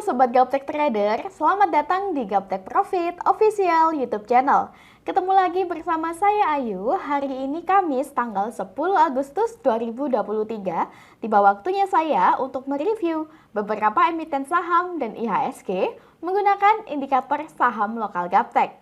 Sobat Gaptek Trader, selamat datang di Gaptek Profit Official YouTube channel. Ketemu lagi bersama saya Ayu, hari ini Kamis tanggal 10 Agustus 2023. Tiba waktunya saya untuk mereview beberapa emiten saham dan IHSG menggunakan indikator saham lokal Gaptek.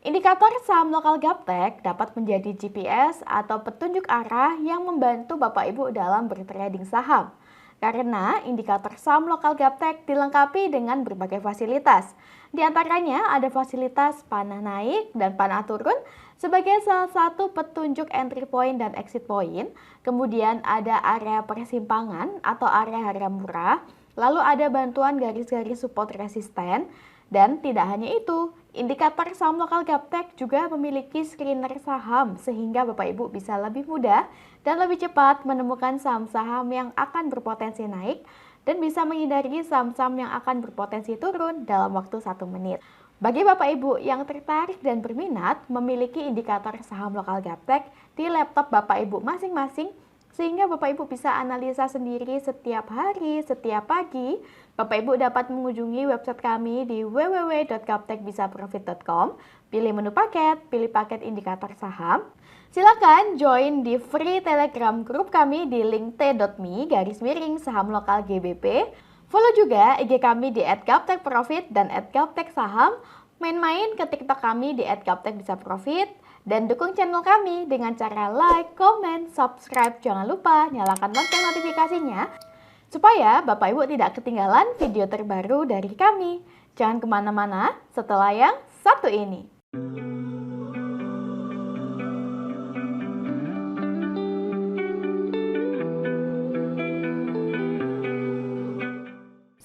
Indikator saham lokal Gaptek dapat menjadi GPS atau petunjuk arah yang membantu Bapak Ibu dalam bertrading saham. Karena indikator saham lokal Gaptek dilengkapi dengan berbagai fasilitas. Di antaranya ada fasilitas panah naik dan panah turun sebagai salah satu petunjuk entry point dan exit point. Kemudian ada area persimpangan atau area harga murah. Lalu ada bantuan garis-garis support resisten. Dan tidak hanya itu, indikator saham lokal Gaptek juga memiliki screener saham sehingga Bapak Ibu bisa lebih mudah dan lebih cepat menemukan saham-saham yang akan berpotensi naik dan bisa menghindari saham-saham yang akan berpotensi turun dalam waktu 1 menit. Bagi Bapak Ibu yang tertarik dan berminat memiliki indikator saham lokal Gaptek di laptop Bapak Ibu masing-masing, sehingga Bapak Ibu bisa analisa sendiri setiap hari, setiap pagi. Bapak Ibu dapat mengunjungi website kami di www.gaptekbisaprofit.com. Pilih menu paket, pilih paket indikator saham. Silakan join di free Telegram group kami di link t.me/saham lokal GBP. Follow juga IG kami di @gaptekprofit dan @gapteksaham. Main-main ke TikTok kami di @gaptekbisaprofit. Dan dukung channel kami dengan cara like, comment, subscribe. Jangan lupa nyalakan lonceng notifikasinya supaya Bapak Ibu tidak ketinggalan video terbaru dari kami. Jangan kemana-mana setelah yang satu ini.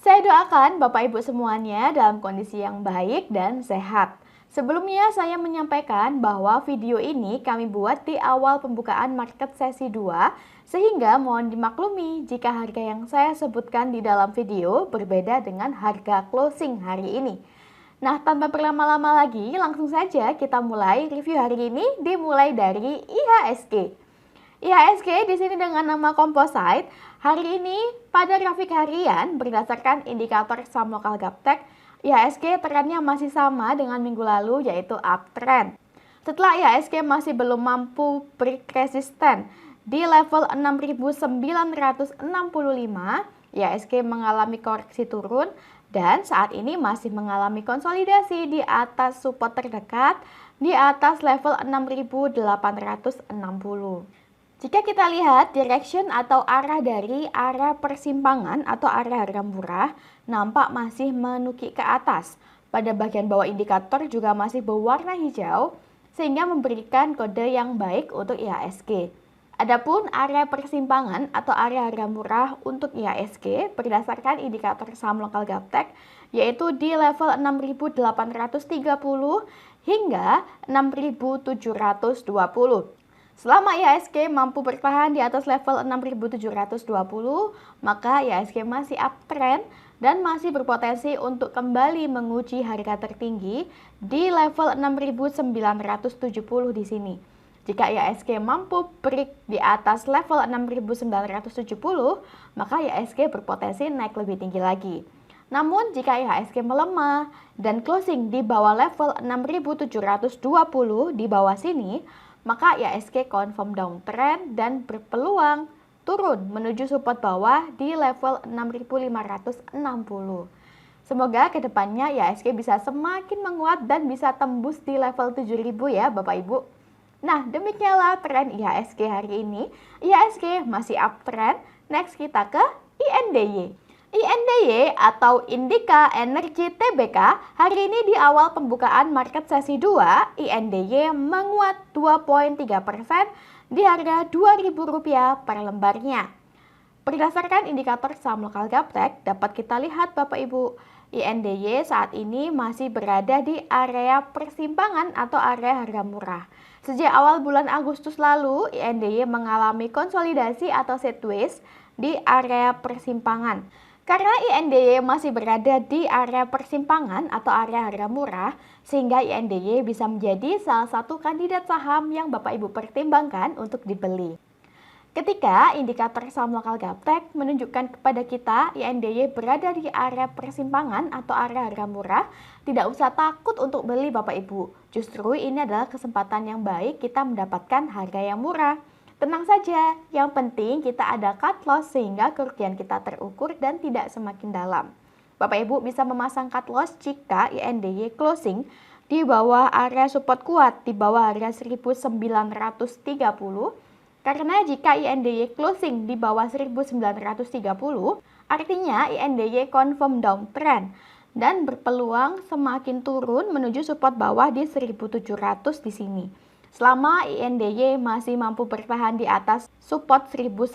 Saya doakan Bapak Ibu semuanya dalam kondisi yang baik dan sehat. Sebelumnya saya menyampaikan bahwa video ini kami buat di awal pembukaan market sesi 2, sehingga mohon dimaklumi jika harga yang saya sebutkan di dalam video berbeda dengan harga closing hari ini. Nah, tanpa berlama-lama lagi, langsung saja kita mulai review hari ini dimulai dari IHSG. IHSG di sini dengan nama Composite, hari ini pada grafik harian berdasarkan indikator saham lokal Gaptek, IHSG trennya masih sama dengan minggu lalu yaitu uptrend. Setelah IHSG masih belum mampu break resisten di level 6.965, IHSG mengalami koreksi turun dan saat ini masih mengalami konsolidasi di atas support terdekat di atas level 6.860. Jika kita lihat direction atau arah dari area persimpangan atau area harga murah nampak masih menukik ke atas. Pada bagian bawah indikator juga masih berwarna hijau sehingga memberikan kode yang baik untuk IHSG. Adapun area persimpangan atau area harga murah untuk IHSG berdasarkan indikator saham lokal Gaptek yaitu di level 6.830 hingga 6.720. Selama IHSG mampu bertahan di atas level 6.720, maka IHSG masih uptrend dan masih berpotensi untuk kembali menguji harga tertinggi di level 6.970 di sini. Jika IHSG mampu break di atas level 6.970, maka IHSG berpotensi naik lebih tinggi lagi. Namun jika IHSG melemah dan closing di bawah level 6.720 di bawah sini, maka IHSG confirm downtrend dan berpeluang turun menuju support bawah di level 6.560. Semoga kedepannya IHSG bisa semakin menguat dan bisa tembus di level 7.000 ya Bapak Ibu. Nah, demikianlah tren IHSG hari ini. IHSG masih uptrend. Next kita ke INDY. INDY atau Indika Energi Tbk hari ini di awal pembukaan market sesi 2, INDY menguat 2,3% di harga Rp2.000 per lembarnya. Berdasarkan indikator saham lokal Gaptek, dapat kita lihat Bapak Ibu, INDY saat ini masih berada di area persimpangan atau area harga murah. Sejak awal bulan Agustus lalu, INDY mengalami konsolidasi atau sideways di area persimpangan. Karena INDY masih berada di area persimpangan atau area harga murah, sehingga INDY bisa menjadi salah satu kandidat saham yang Bapak Ibu pertimbangkan untuk dibeli. Ketika indikator saham lokal gaptek menunjukkan kepada kita INDY berada di area persimpangan atau area harga murah, tidak usah takut untuk beli Bapak Ibu. Justru ini adalah kesempatan yang baik kita mendapatkan harga yang murah. Tenang saja, yang penting kita ada cut loss sehingga kerugian kita terukur dan tidak semakin dalam. Bapak Ibu bisa memasang cut loss jika INDY closing di bawah area support kuat di bawah harga 1930. Karena jika INDY closing di bawah 1930, artinya INDY confirm downtrend dan berpeluang semakin turun menuju support bawah di 1700 di sini. Selama INDY masih mampu bertahan di atas support 1930,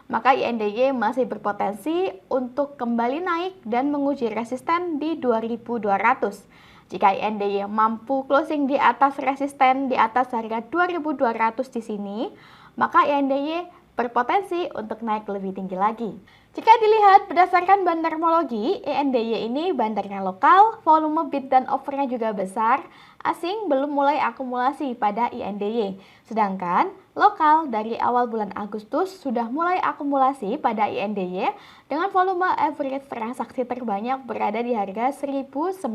maka INDY masih berpotensi untuk kembali naik dan menguji resisten di 2200. Jika INDY mampu closing di atas resisten di atas harga 2200 di sini, maka INDY berpotensi untuk naik lebih tinggi lagi. Jika dilihat berdasarkan bandarmologi, INDY ini bandarnya lokal, volume bid dan offernya juga besar, asing belum mulai akumulasi pada INDY. Sedangkan lokal dari awal bulan Agustus sudah mulai akumulasi pada INDY dengan volume average transaksi terbanyak berada di harga 1965,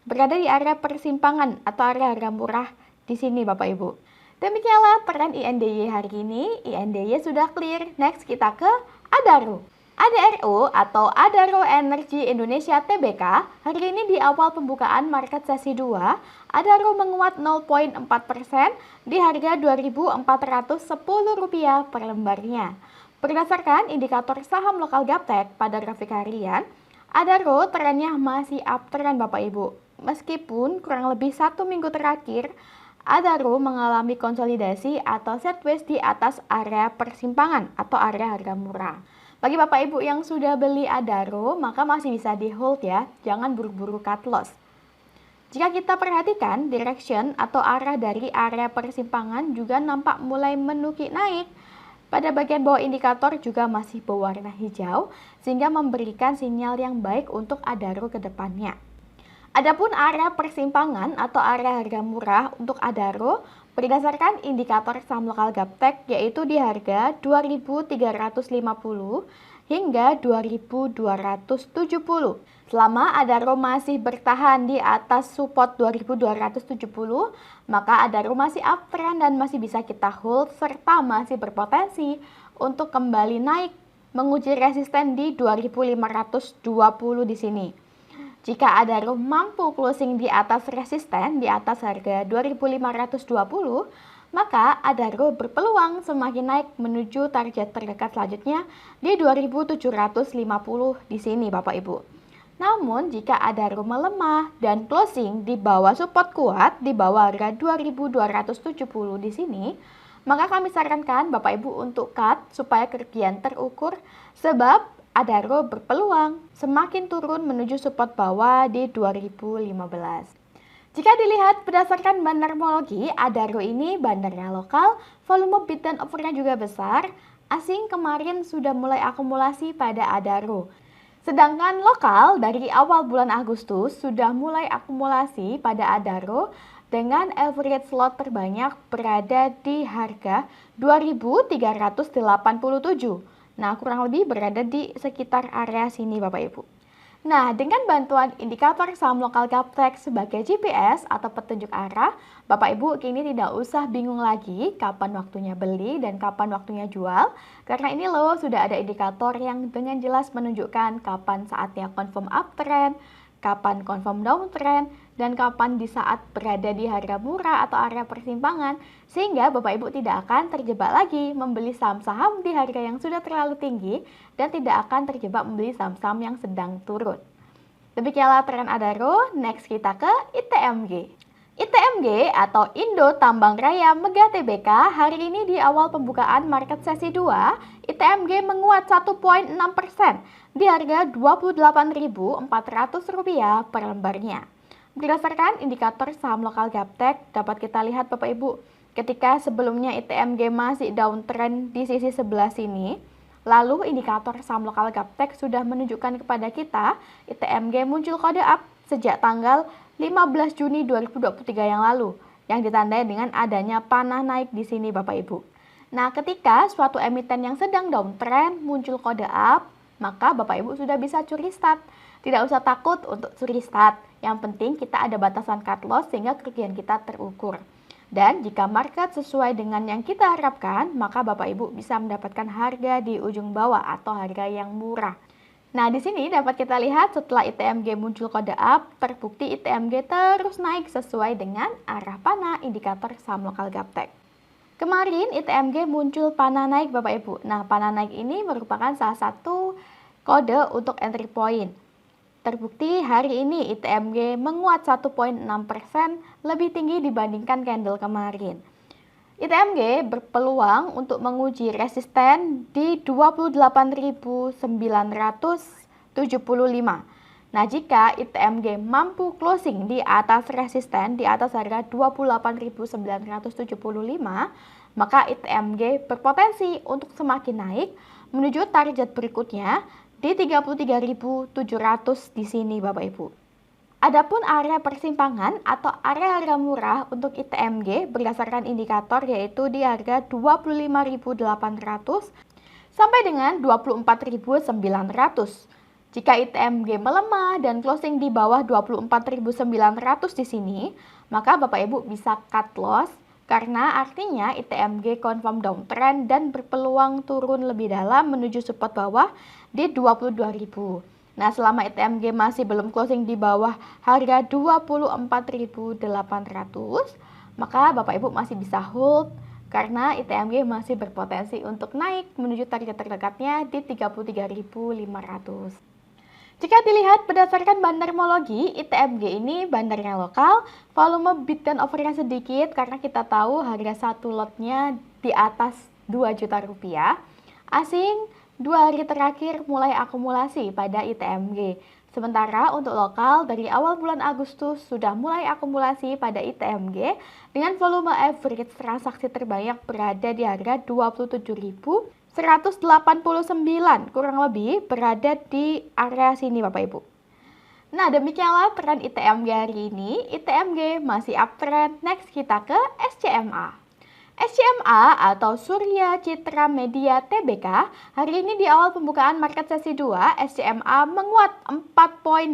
berada di area persimpangan atau area harga murah di sini Bapak Ibu. Demikianlah tren INDY hari ini. INDY sudah clear. Next kita ke Adaro. ADRO atau Adaro Energi Indonesia Tbk, hari ini di awal pembukaan market sesi 2, Adaro menguat 0,4% di harga Rp2.410 per lembarnya. Berdasarkan indikator saham lokal gaptek pada grafik harian, Adaro trennya masih uptrend Bapak Ibu. Meskipun kurang lebih 1 minggu terakhir, Adaro mengalami konsolidasi atau sideways di atas area persimpangan atau area harga murah. Bagi Bapak Ibu yang sudah beli Adaro, maka masih bisa di hold ya, jangan buru-buru cut loss. Jika kita perhatikan, direction atau arah dari area persimpangan juga nampak mulai menukik naik. Pada bagian bawah indikator juga masih berwarna hijau, sehingga memberikan sinyal yang baik untuk Adaro ke depannya. Adapun area persimpangan atau area harga murah untuk Adaro berdasarkan indikator saham lokal gaptek yaitu di harga 2.350 hingga 2.270. Selama Adaro masih bertahan di atas support 2.270, maka Adaro masih uptrend dan masih bisa kita hold serta masih berpotensi untuk kembali naik menguji resisten di 2.520 di sini. Jika Adaro mampu closing di atas resisten di atas harga 2.520, maka Adaro berpeluang semakin naik menuju target terdekat selanjutnya di 2.750 di sini Bapak Ibu. Namun jika Adaro melemah dan closing di bawah support kuat di bawah harga 2.270 di sini, maka kami sarankan Bapak Ibu untuk cut supaya kerugian terukur sebab Adaro berpeluang semakin turun menuju support bawah di 2015. Jika dilihat berdasarkan bandarmologi, Adaro ini bandarnya lokal, volume bid dan offernya juga besar. Asing kemarin sudah mulai akumulasi pada Adaro. Sedangkan lokal dari awal bulan Agustus sudah mulai akumulasi pada Adaro dengan average lot terbanyak berada di harga 2.387. Nah, kurang lebih berada di sekitar area sini Bapak Ibu. Nah, dengan bantuan indikator saham lokal gaptek sebagai GPS atau petunjuk arah, Bapak Ibu kini tidak usah bingung lagi kapan waktunya beli dan kapan waktunya jual. Karena ini loh sudah ada indikator yang dengan jelas menunjukkan kapan saatnya confirm uptrend, kapan confirm downtrend, dan kapan di saat berada di harga murah atau area persimpangan, sehingga Bapak Ibu tidak akan terjebak lagi membeli saham-saham di harga yang sudah terlalu tinggi dan tidak akan terjebak membeli saham-saham yang sedang turun. Demikianlah tren Adaro. Next kita ke ITMG. ITMG atau Indo Tambang Raya Mega Tbk hari ini di awal pembukaan market sesi 2, ITMG menguat 1,6% di harga Rp28.400 per lembarnya. Berdasarkan indikator saham lokal gaptek, dapat kita lihat Bapak Ibu, ketika sebelumnya ITMG masih downtrend di sisi sebelah sini, lalu indikator saham lokal gaptek sudah menunjukkan kepada kita ITMG muncul kode up sejak tanggal 15 Juni 2023 yang lalu. yang ditandai dengan adanya panah naik di sini Bapak Ibu. Nah, ketika suatu emiten yang sedang downtrend muncul kode up, maka Bapak Ibu sudah bisa curi start. Tidak usah takut untuk curi start. Yang penting kita ada batasan cut loss sehingga kerugian kita terukur. Dan jika market sesuai dengan yang kita harapkan, maka Bapak Ibu bisa mendapatkan harga di ujung bawah atau harga yang murah. Nah, di sini dapat kita lihat setelah ITMG muncul kode up, terbukti ITMG terus naik sesuai dengan arah panah indikator saham lokal Gaptek. Kemarin ITMG muncul panah naik Bapak Ibu. Nah, panah naik ini merupakan salah satu kode untuk entry point. Terbukti hari ini ITMG menguat 1,6% lebih tinggi dibandingkan candle kemarin. ITMG berpeluang untuk menguji resisten di 28.975. Nah, jika ITMG mampu closing di atas resisten di atas harga 28.975, maka ITMG berpotensi untuk semakin naik menuju target berikutnya di 33.700 di sini Bapak Ibu. Adapun area persimpangan atau area harga murah untuk ITMG berdasarkan indikator yaitu di harga 25.800 sampai dengan 24.900. Jika ITMG melemah dan closing di bawah 24.900 di sini, maka Bapak Ibu bisa cut loss karena artinya ITMG confirm downtrend dan berpeluang turun lebih dalam menuju support bawah di 22.000. Nah, selama ITMG masih belum closing di bawah harga 24.800, maka Bapak Ibu masih bisa hold karena ITMG masih berpotensi untuk naik menuju target terdekatnya di 33.500. Jika dilihat berdasarkan bandarmologi, ITMG ini bandarnya lokal, volume bid dan offernya sedikit karena kita tahu harga satu lotnya di atas 2 juta rupiah. Asing 2 hari terakhir mulai akumulasi pada ITMG. Sementara untuk lokal dari awal bulan Agustus sudah mulai akumulasi pada ITMG dengan volume average transaksi terbanyak berada di harga 27.189, kurang lebih berada di area sini Bapak Ibu. Nah, demikianlah tren ITMG hari ini. ITMG masih uptrend. Next kita ke SCMA. SCMA atau Surya Citra Media Tbk, hari ini di awal pembukaan market sesi 2, SCMA menguat 4,8%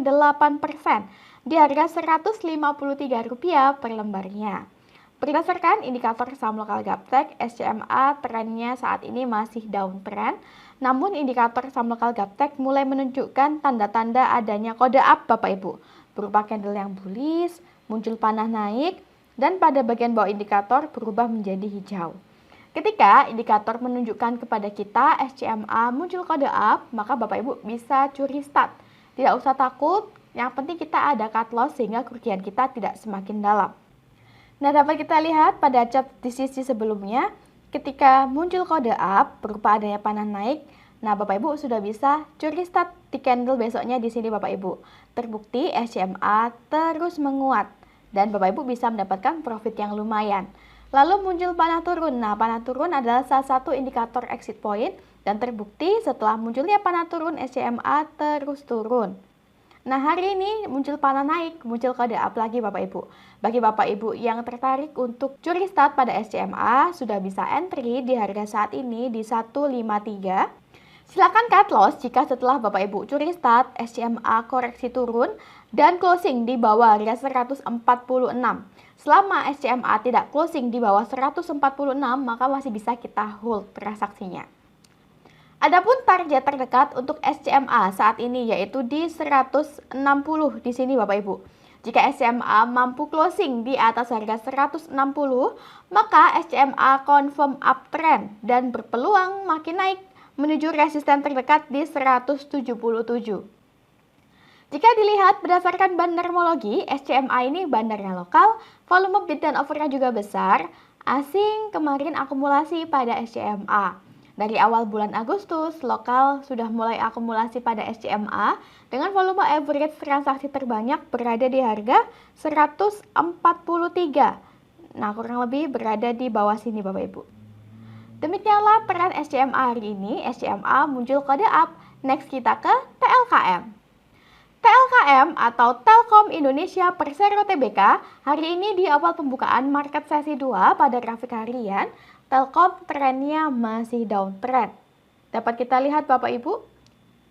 di harga Rp153 per lembarnya. Berdasarkan indikator saham lokal Gaptek, SCMA trennya saat ini masih downtrend, namun indikator saham lokal Gaptek mulai menunjukkan tanda-tanda adanya kode up Bapak Ibu, berupa candle yang bullish, muncul panah naik, dan pada bagian bawah indikator berubah menjadi hijau. Ketika indikator menunjukkan kepada kita SCMA muncul kode up, maka Bapak Ibu bisa curi start. Tidak usah takut, yang penting kita ada cut loss sehingga kerugian kita tidak semakin dalam. Nah, dapat kita lihat pada chart di sisi sebelumnya, ketika muncul kode up berupa adanya panah naik, nah Bapak Ibu sudah bisa curi start di candle besoknya di sini Bapak Ibu. Terbukti SCMA terus menguat. Dan Bapak Ibu bisa mendapatkan profit yang lumayan. Lalu muncul panah turun. Nah, panah turun adalah salah satu indikator exit point dan terbukti setelah munculnya panah turun SCMA terus turun. Nah, hari ini muncul panah naik, muncul kode up lagi Bapak Ibu. Bagi Bapak Ibu yang tertarik untuk curi start pada SCMA, sudah bisa entry di harga saat ini di 153. Silakan cut loss jika setelah Bapak Ibu curi start SCMA koreksi turun dan closing di bawah harga 146. Selama SCMA tidak closing di bawah 146, maka masih bisa kita hold transaksinya. Adapun target terdekat untuk SCMA saat ini yaitu di 160 di sini Bapak Ibu. Jika SCMA mampu closing di atas harga 160, maka SCMA confirm uptrend dan berpeluang makin naik menuju resisten terdekat di 177. Jika dilihat berdasarkan bandarmologi, SCMA ini bandarnya lokal, volume bid dan offernya juga besar. Asing kemarin akumulasi pada SCMA. Dari awal bulan Agustus, lokal sudah mulai akumulasi pada SCMA dengan volume average transaksi terbanyak berada di harga 143. Nah, kurang lebih berada di bawah sini Bapak Ibu. Demikianlah peran SCMA hari ini. SCMA muncul kode up. Next kita ke TLKM. TLKM atau Telkom Indonesia Persero Tbk hari ini di awal pembukaan market sesi 2 pada grafik harian, Telkom trennya masih downtrend. Dapat kita lihat Bapak Ibu,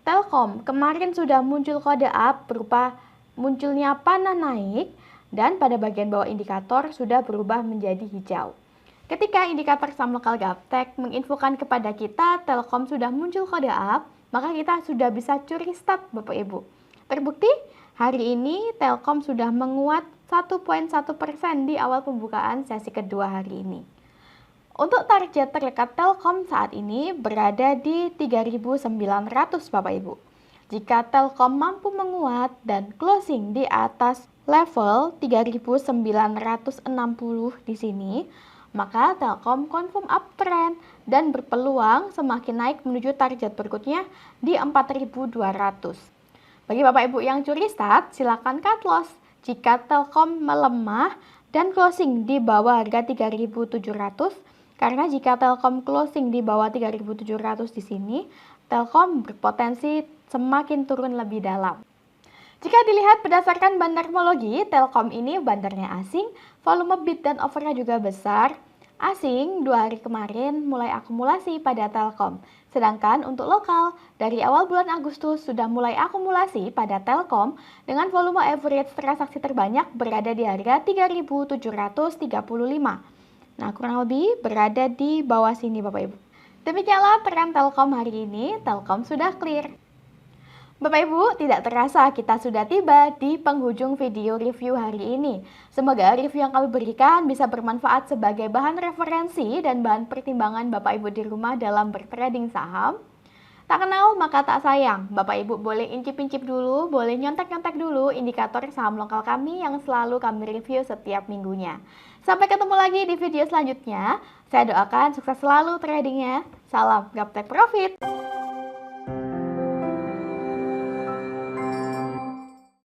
Telkom kemarin sudah muncul kode up berupa munculnya panah naik dan pada bagian bawah indikator sudah berubah menjadi hijau. Ketika indikator saham lokal Gaptek menginfokan kepada kita Telkom sudah muncul kode up, maka kita sudah bisa curi start Bapak Ibu. Terbukti hari ini Telkom sudah menguat 1,1% di awal pembukaan sesi kedua hari ini. Untuk target terdekat Telkom saat ini berada di 3.900 Bapak Ibu. Jika Telkom mampu menguat dan closing di atas level 3.960 di sini, maka Telkom confirm uptrend dan berpeluang semakin naik menuju target berikutnya di 4.200. Bagi Bapak Ibu yang curi start, silakan cut loss jika Telkom melemah dan closing di bawah harga 3.700. Karena jika Telkom closing di bawah 3.700 di sini, Telkom berpotensi semakin turun lebih dalam. Jika dilihat berdasarkan bandarmologi, Telkom ini bandarnya asing, volume bid dan offernya juga besar. Asing 2 hari kemarin mulai akumulasi pada Telkom. Sedangkan untuk lokal, dari awal bulan Agustus sudah mulai akumulasi pada Telkom dengan volume average transaksi terbanyak berada di harga 3.735. Nah, kurang lebih berada di bawah sini Bapak Ibu. Demikianlah tren Telkom hari ini, Telkom sudah clear. Bapak Ibu, tidak terasa kita sudah tiba di penghujung video review hari ini. Semoga review yang kami berikan bisa bermanfaat sebagai bahan referensi dan bahan pertimbangan Bapak Ibu di rumah dalam bertrading saham. Tak kenal maka tak sayang, Bapak Ibu boleh incip-incip dulu, boleh nyontek-nyontek dulu indikator saham lokal kami yang selalu kami review setiap minggunya. Sampai ketemu lagi di video selanjutnya. Saya doakan sukses selalu tradingnya. Salam Gaptek Profit!